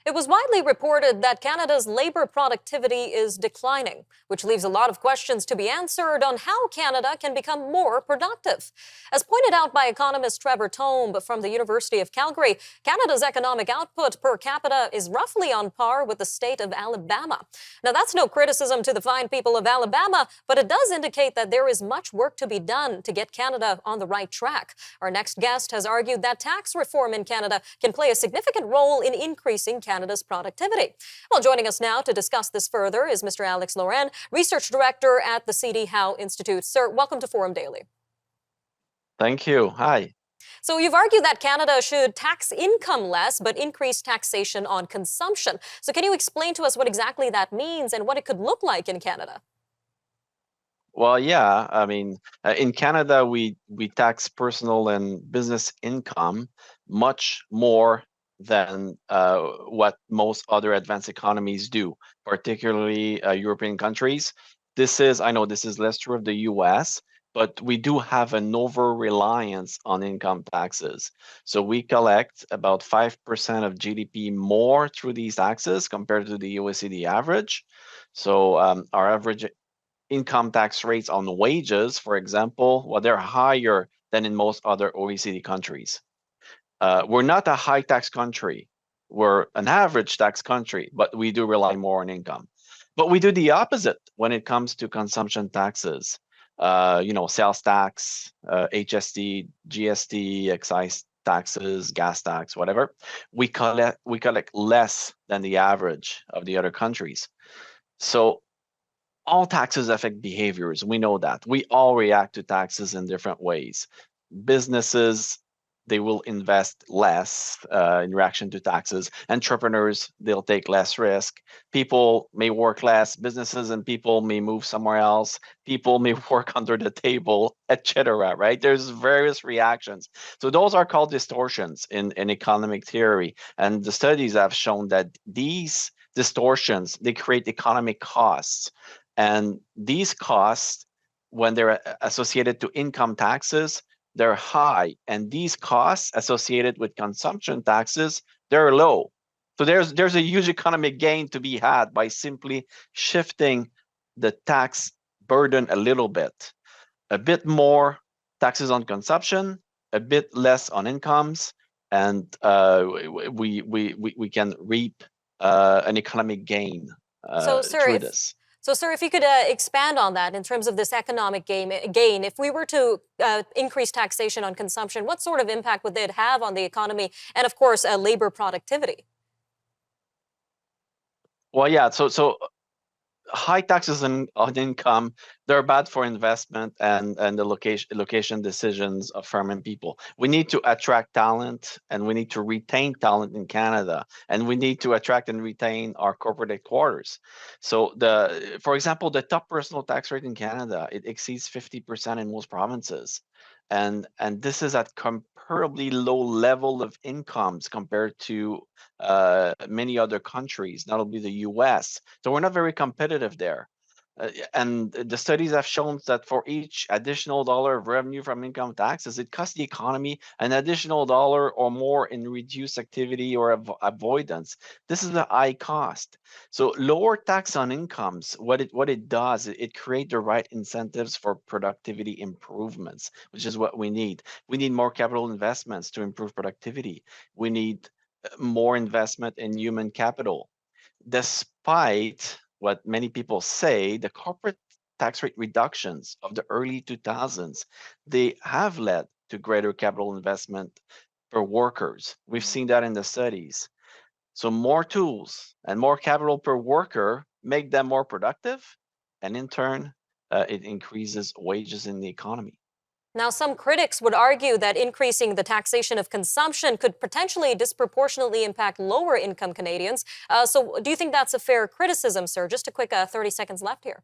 It was widely reported that Canada's labor productivity is declining, which leaves a lot of questions to be answered on how Canada can become more productive. As pointed out by economist Trevor Tombe from the University of Calgary, Canada's economic output per capita is roughly on par with the state of Alabama. Now, that's no criticism to the fine people of Alabama, but it does indicate that there is much work to be done to get Canada on the right track. Our next guest has argued that tax reform in Canada can play a significant role in increasing Canada's productivity. Well, joining us now to discuss this further is Mr. Alex Laurin, Research Director at the C.D. Howe Institute. Sir, welcome to Forum Daily. Thank you. Hi. So you've argued that Canada should tax income less, but increase taxation on consumption. So can you explain to us what exactly that means and what it could look like in Canada? Well, yeah, I mean, in Canada, we tax personal and business income much more than what most other advanced economies do, particularly European countries. I know this is less true of the US, but we do have an over-reliance on income taxes. So we collect about 5% of GDP more through these taxes compared to the OECD average. So our average income tax rates on wages, for example, well, they're higher than in most other OECD countries. We're not a high tax country. We're an average tax country, but we do rely more on income. But we do the opposite when it comes to consumption taxes. Sales tax, HST, GST, excise taxes, gas tax, whatever. We collect less than the average of the other countries. So all taxes affect behaviors. We know that. We all react to taxes in different ways. Businesses, they will invest less in reaction to taxes. Entrepreneurs, they'll take less risk. People may work less. Businesses and people may move somewhere else. People may work under the table, etc. Right? There's various reactions. So those are called distortions in economic theory. And the studies have shown that these distortions, they create economic costs. And these costs, when they're associated to income taxes, they're high. And these costs associated with consumption taxes, they're low. So there's a huge economic gain to be had by simply shifting the tax burden a little bit. A bit more taxes on consumption, a bit less on incomes, and we can reap an economic gain through this. So, sir, if you could expand on that in terms of this economic gain, if we were to increase taxation on consumption, what sort of impact would it have on the economy and, of course, labor productivity? Well, yeah, so high taxes on income, they're bad for investment and the location decisions of firm and people. We need to attract talent and we need to retain talent in Canada, and we need to attract and retain our corporate headquarters. So for example, the top personal tax rate in Canada, it exceeds 50% in most provinces. And this is at comparably low level of incomes compared to many other countries, not only the US. So we're not very competitive there. And the studies have shown that for each additional dollar of revenue from income taxes, it costs the economy an additional dollar or more in reduced activity or avoidance. This is a high cost. So lower tax on incomes, what it does, it creates the right incentives for productivity improvements, which is what we need. We need more capital investments to improve productivity. We need more investment in human capital. Despite what many people say, the corporate tax rate reductions of the early 2000s, they have led to greater capital investment for workers. We've seen that in the studies. So more tools and more capital per worker make them more productive, and in turn, it increases wages in the economy. Now, some critics would argue that increasing the taxation of consumption could potentially disproportionately impact lower income Canadians. So do you think that's a fair criticism, sir? Just a quick 30 seconds left here.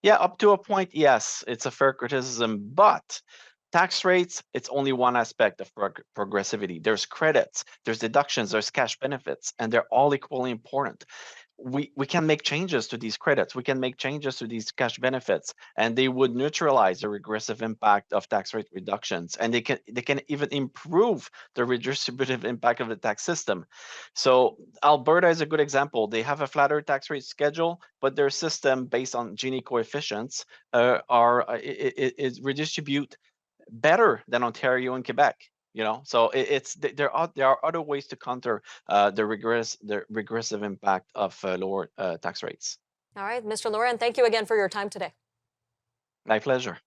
Yeah, up to a point, yes, it's a fair criticism, but tax rates, it's only one aspect of progressivity. There's credits, there's deductions, there's cash benefits, and they're all equally important. we can make changes to these credits. We can make changes to these cash benefits, and they would neutralize the regressive impact of tax rate reductions, and they can even improve the redistributive impact of the tax system. So Alberta is a good example. They have a flatter tax rate schedule, but their system based on Gini coefficients is redistribute better than Ontario and Quebec. So there are other ways to counter the regressive impact of lower tax rates. All right, Mr. Laurin, thank you again for your time today. My pleasure.